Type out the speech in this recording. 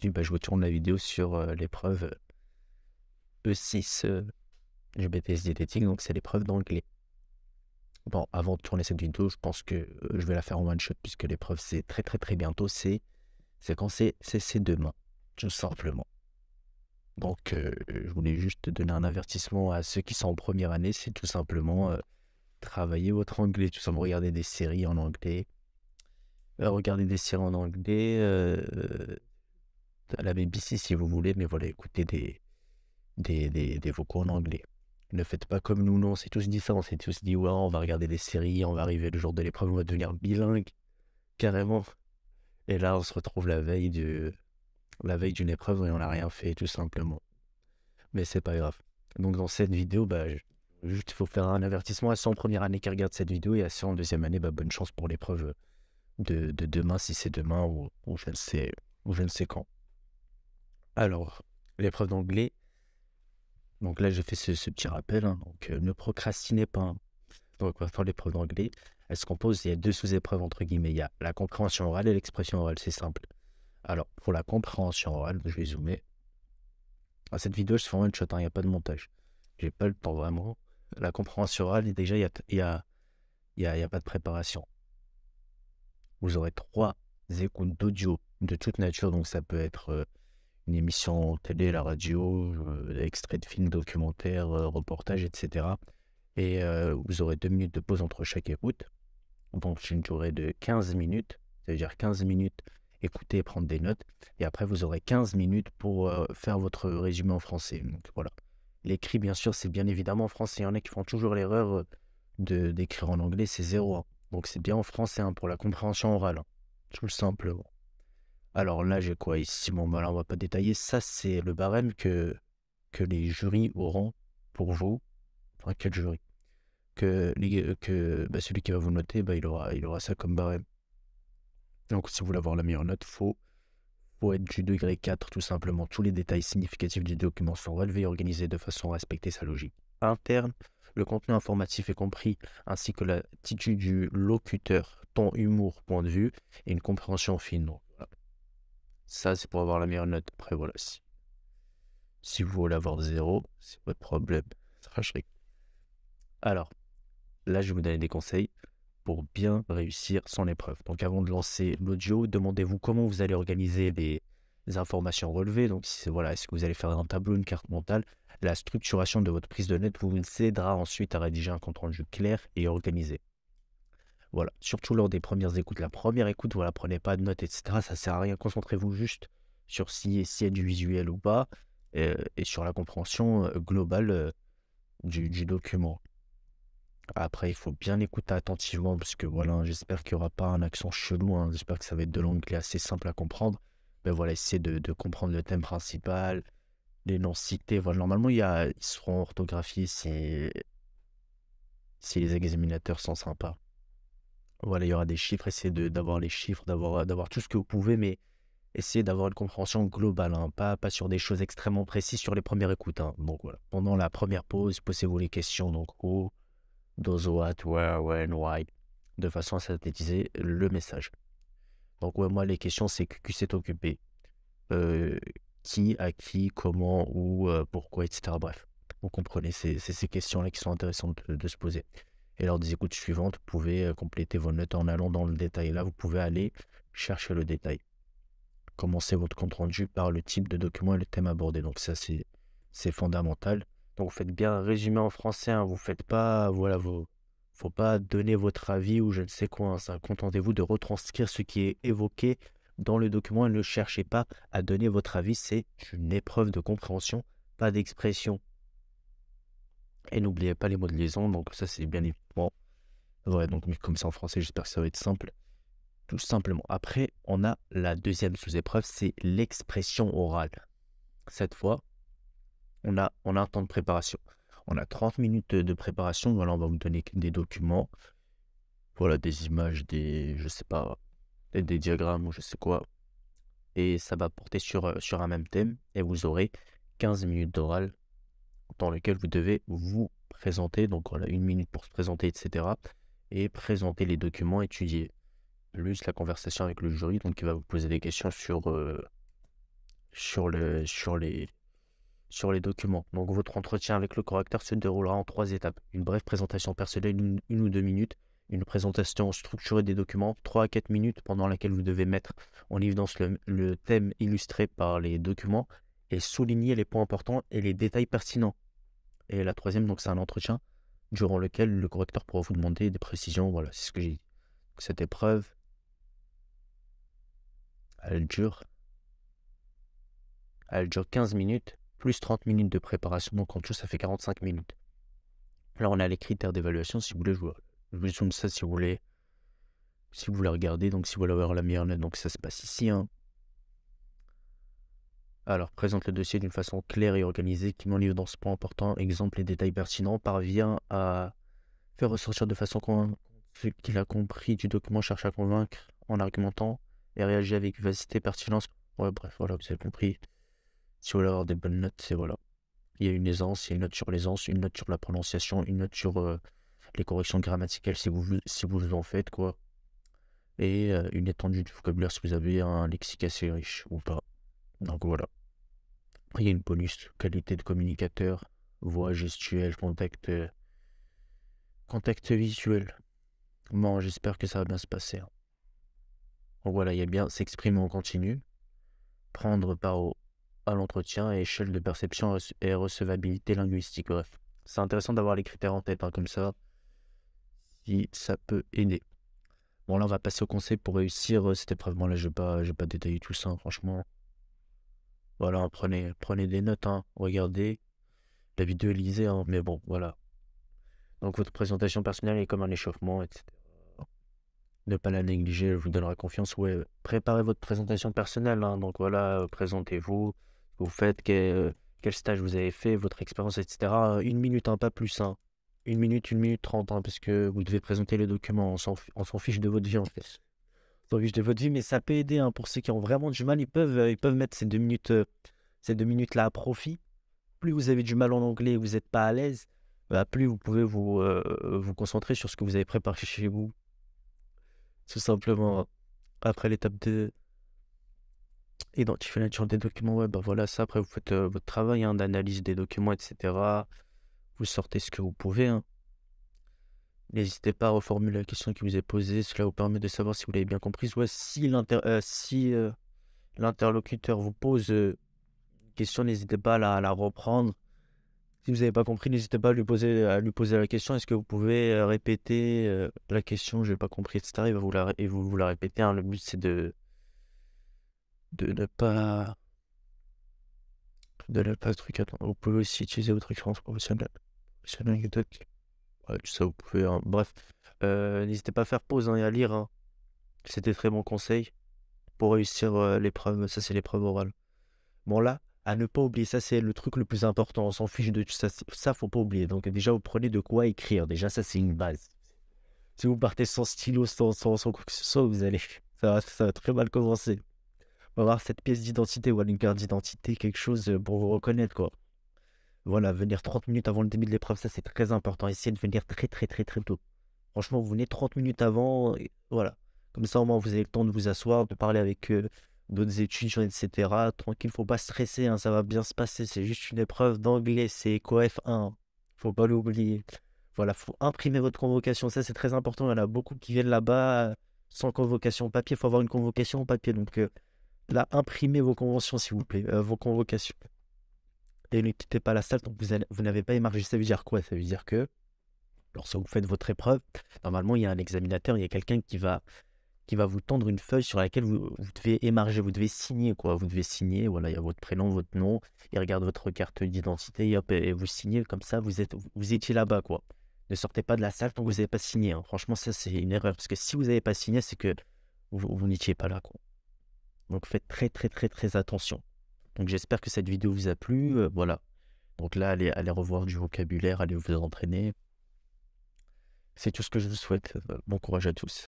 aujourd'hui, je vous tourne la vidéo sur l'épreuve E6 du BTS diététique, donc c'est l'épreuve d'anglais. Bon, avant de tourner cette vidéo, je pense que je vais la faire en one shot puisque l'épreuve c'est très très très bientôt, c'est quand c'est demain, tout simplement. Donc je voulais juste donner un avertissement à ceux qui sont en première année, c'est tout simplement travailler votre anglais, tout simplement regarder des séries en anglais, regarder des séries en anglais, à la BBC si vous voulez, mais voilà, écoutez des vocaux en anglais. Ne faites pas comme nous, non, on s'est tous dit ça, on s'est tous dit, ouais, on va regarder des séries, on va arriver le jour de l'épreuve, on va devenir bilingue, carrément. Et là, on se retrouve la veille d'une épreuve et on n'a rien fait, tout simplement. Mais c'est pas grave. Donc dans cette vidéo, juste il faut faire un avertissement à ceux en première année qui regardent cette vidéo et à ceux en deuxième année, bonne chance pour l'épreuve de demain, si c'est demain ou je ne sais quand. Alors, l'épreuve d'anglais, donc là, j'ai fait ce petit rappel, hein, donc ne procrastinez pas, hein. Donc, on va faire l'épreuve d'anglais. Elle se compose, il y a deux sous-épreuves, entre guillemets. Il y a la compréhension orale et l'expression orale, c'est simple. Alors, pour la compréhension orale, je vais zoomer. À cette vidéo, je fais en one shot, hein, il n'y a pas de montage. J'ai pas le temps, vraiment. La compréhension orale, déjà, il y a pas de préparation. Vous aurez 3 écoutes d'audio de toute nature, donc ça peut être une émission télé, la radio, extrait de films, documentaires, reportages, etc. Et vous aurez 2 minutes de pause entre chaque écoute. Donc j'ai une durée de 15 minutes, c'est-à-dire 15 minutes écouter et prendre des notes. Et après, vous aurez 15 minutes pour faire votre résumé en français. Donc voilà. L'écrit, bien sûr, c'est bien évidemment en français. Il y en a qui font toujours l'erreur d'écrire en anglais, c'est 0, hein. Donc c'est bien en français, hein, pour la compréhension orale, hein, tout simplement. Alors là, j'ai quoi ici? Bon, là, on va pas détailler. Ça, c'est le barème que les jurys auront pour vous. Enfin, quel jury? Celui qui va vous noter, il aura ça comme barème. Donc, si vous voulez avoir la meilleure note, faut être du degré 4, tout simplement. Tous les détails significatifs du document sont relevés et organisés de façon à respecter sa logique interne. Le contenu informatif est compris, ainsi que l'attitude du locuteur, ton humour, point de vue, et une compréhension fine. Donc, voilà. Ça, c'est pour avoir la meilleure note. Après, voilà. Si vous voulez avoir 0, c'est votre problème. Ça, je rigole. Alors, là, je vais vous donner des conseils pour bien réussir son épreuve. Donc avant de lancer l'audio, demandez-vous comment vous allez organiser les informations relevées. Donc si voilà, est-ce que vous allez faire un tableau, une carte mentale? La structuration de votre prise de notes vous aidera ensuite à rédiger un compte rendu clair et organisé. Voilà, surtout lors des premières écoutes. La première écoute, voilà, prenez pas de notes, etc. Ça sert à rien. Concentrez-vous juste sur s'il y a du visuel ou pas, et sur la compréhension globale du document. Après, il faut bien écouter attentivement parce que voilà, j'espère qu'il n'y aura pas un accent chelou, hein. J'espère que ça va être de l'anglais assez simple à comprendre. Mais voilà, essayez de comprendre le thème principal, les noms cités. Voilà, normalement, ils seront orthographiés si les examinateurs sont sympas. Voilà, il y aura des chiffres, essayez d'avoir les chiffres, d'avoir tout ce que vous pouvez, mais essayez d'avoir une compréhension globale, hein, pas sur des choses extrêmement précises sur les premières écoutes, hein. Donc voilà, pendant la première pause, posez-vous les questions. Donc, who, does, what, where, when, why, de façon à synthétiser le message. Donc ouais, moi les questions c'est qui s'est occupé, euh, qui, à qui, comment, où, pourquoi, etc. Bref, vous comprenez, c'est ces questions-là qui sont intéressantes de se poser. Et lors des écoutes suivantes, vous pouvez compléter vos notes en allant dans le détail. Là, vous pouvez aller chercher le détail. Commencez votre compte rendu par le type de document et le thème abordé. Donc ça, c'est fondamental. Donc vous faites bien un résumé en français, hein. Vous faites pas, voilà, faut pas donner votre avis ou je ne sais quoi, hein. Contentez-vous de retranscrire ce qui est évoqué dans le document et ne cherchez pas à donner votre avis. C'est une épreuve de compréhension, pas d'expression. Et n'oubliez pas les mots de liaison. Donc ça, c'est bien évidemment. Ouais, donc comme c'est en français, j'espère que ça va être simple. Tout simplement. Après, on a la deuxième sous-épreuve, c'est l'expression orale. Cette fois, on a un temps de préparation. On a 30 minutes de préparation. Voilà, on va vous donner des documents. Voilà, des images, je sais pas, des diagrammes ou je sais quoi. Et ça va porter sur un même thème. Et vous aurez 15 minutes d'oral dans lequel vous devez vous présenter. Donc voilà, 1 minute pour se présenter, etc. Et présenter les documents étudiés. Plus la conversation avec le jury, donc il va vous poser des questions sur les documents. Donc votre entretien avec le correcteur se déroulera en 3 étapes. Une brève présentation personnelle, une ou 2 minutes. Une présentation structurée des documents, 3 à 4 minutes pendant laquelle vous devez mettre en évidence le thème illustré par les documents et souligner les points importants et les détails pertinents. Et la troisième, donc c'est un entretien durant lequel le correcteur pourra vous demander des précisions. Voilà, c'est ce que j'ai dit. Donc, cette épreuve, elle dure 15 minutes, plus 30 minutes de préparation. Donc en tout, ça fait 45 minutes. Là, on a les critères d'évaluation. Si vous voulez, je vous zoome ça si vous voulez regarder. Donc si vous voulez avoir la meilleure note, donc ça se passe ici. Alors, présente le dossier d'une façon claire et organisée, qui met en évidence points importants, exemples et détails pertinents, parvient à faire ressortir de façon convaincante ce qu'il a compris du document, cherche à convaincre en argumentant et réagit avec vivacité, pertinence. Ouais, bref, voilà, vous avez compris. Si vous voulez avoir des bonnes notes, c'est voilà. Il y a une aisance, il y a une note sur l'aisance, une note sur la prononciation, une note sur les corrections grammaticales si vous en faites, quoi. Et une étendue du vocabulaire si vous avez un lexique assez riche ou pas. Donc voilà. Il y a une bonus qualité de communicateur, voix gestuelle, contact visuel. Bon, j'espère que ça va bien se passer. Donc voilà, il y a bien s'exprimer en continu, prendre part à l'entretien et échelle de perception et recevabilité linguistique. Bref, c'est intéressant d'avoir les critères en tête, comme ça, si ça peut aider. Bon, là, on va passer au conseil pour réussir cette épreuve. Bon, là, je vais pas détailler tout ça, franchement. Voilà, prenez des notes, regardez. La vidéo est lisée, mais bon, voilà. Donc, votre présentation personnelle est comme un échauffement, etc. Ne pas la négliger, elle vous donnera confiance. Ouais, préparez votre présentation personnelle, donc voilà, présentez-vous, ce que vous faites, quel stage vous avez fait, votre expérience, etc. 1 minute, pas plus, 1 minute, 1 minute 30, parce que vous devez présenter les documents, on s'en fiche de votre vie, en fait. On s'en fiche de votre vie, mais ça peut aider, pour ceux qui ont vraiment du mal, ils peuvent mettre ces 2 minutes-là à profit. Plus vous avez du mal en anglais et vous n'êtes pas à l'aise, plus vous pouvez vous concentrer sur ce que vous avez préparé chez vous. Tout simplement, après l'étape de identifier la nature des documents, ouais, voilà, ça, après vous faites votre travail d'analyse des documents, etc. Vous sortez ce que vous pouvez. N'hésitez pas à reformuler la question qui vous est posée, cela vous permet de savoir si vous l'avez bien comprise. Ouais, si l'interlocuteur vous pose une question, n'hésitez pas à la reprendre. Si vous n'avez pas compris, n'hésitez pas à lui poser la question. Est-ce que vous pouvez répéter la question? Je n'ai pas compris, etc. Et vous la répétez. Le but, c'est de ne pas truc. Attends, vous pouvez aussi utiliser votre expérience professionnelle. Ouais, ça, vous pouvez. Bref, n'hésitez pas à faire pause et à lire. C'était très bon conseil pour réussir l'épreuve. Ça, c'est l'épreuve orale. Bon, là, à ne pas oublier, ça c'est le truc le plus important, on s'en fiche de tout ça, faut pas oublier. Donc déjà, vous prenez de quoi écrire, déjà ça c'est une base. Si vous partez sans stylo, sans quoi que ce soit, ça va très mal commencer. On va avoir cette pièce d'identité ou une carte d'identité, quelque chose pour vous reconnaître, quoi. Voilà, venir 30 minutes avant le début de l'épreuve, ça c'est très important, essayez de venir très très très très tôt. Franchement, vous venez 30 minutes avant, et voilà. Comme ça, au moins, vous avez le temps de vous asseoir, de parler avec d'autres étudiants, etc. Tranquille, faut pas stresser, ça va bien se passer. C'est juste une épreuve d'anglais, c'est ECOF 1. Faut pas l'oublier. Voilà, faut imprimer votre convocation. Ça, c'est très important. Il y en a beaucoup qui viennent là-bas sans convocation papier. Il faut avoir une convocation papier. Donc là, imprimez vos conventions, s'il vous plaît, vos convocations. Et ne quittez pas la salle tant que vous n'avez pas émargé. Ça veut dire quoi? Ça veut dire que lorsque vous faites votre épreuve, normalement, il y a un examinateur, il y a quelqu'un qui va vous tendre une feuille sur laquelle vous devez émarger, vous devez signer, quoi. Vous devez signer, voilà, il y a votre prénom, votre nom, il regarde votre carte d'identité, et vous signez, comme ça, vous étiez là-bas, quoi. Ne sortez pas de la salle tant que vous n'avez pas signé. Franchement, ça, c'est une erreur, parce que si vous n'avez pas signé, c'est que vous n'étiez pas là, quoi. Donc, faites très, très, très, très attention. Donc, j'espère que cette vidéo vous a plu, voilà. Donc là, allez revoir du vocabulaire, allez vous entraîner. C'est tout ce que je vous souhaite. Bon courage à tous.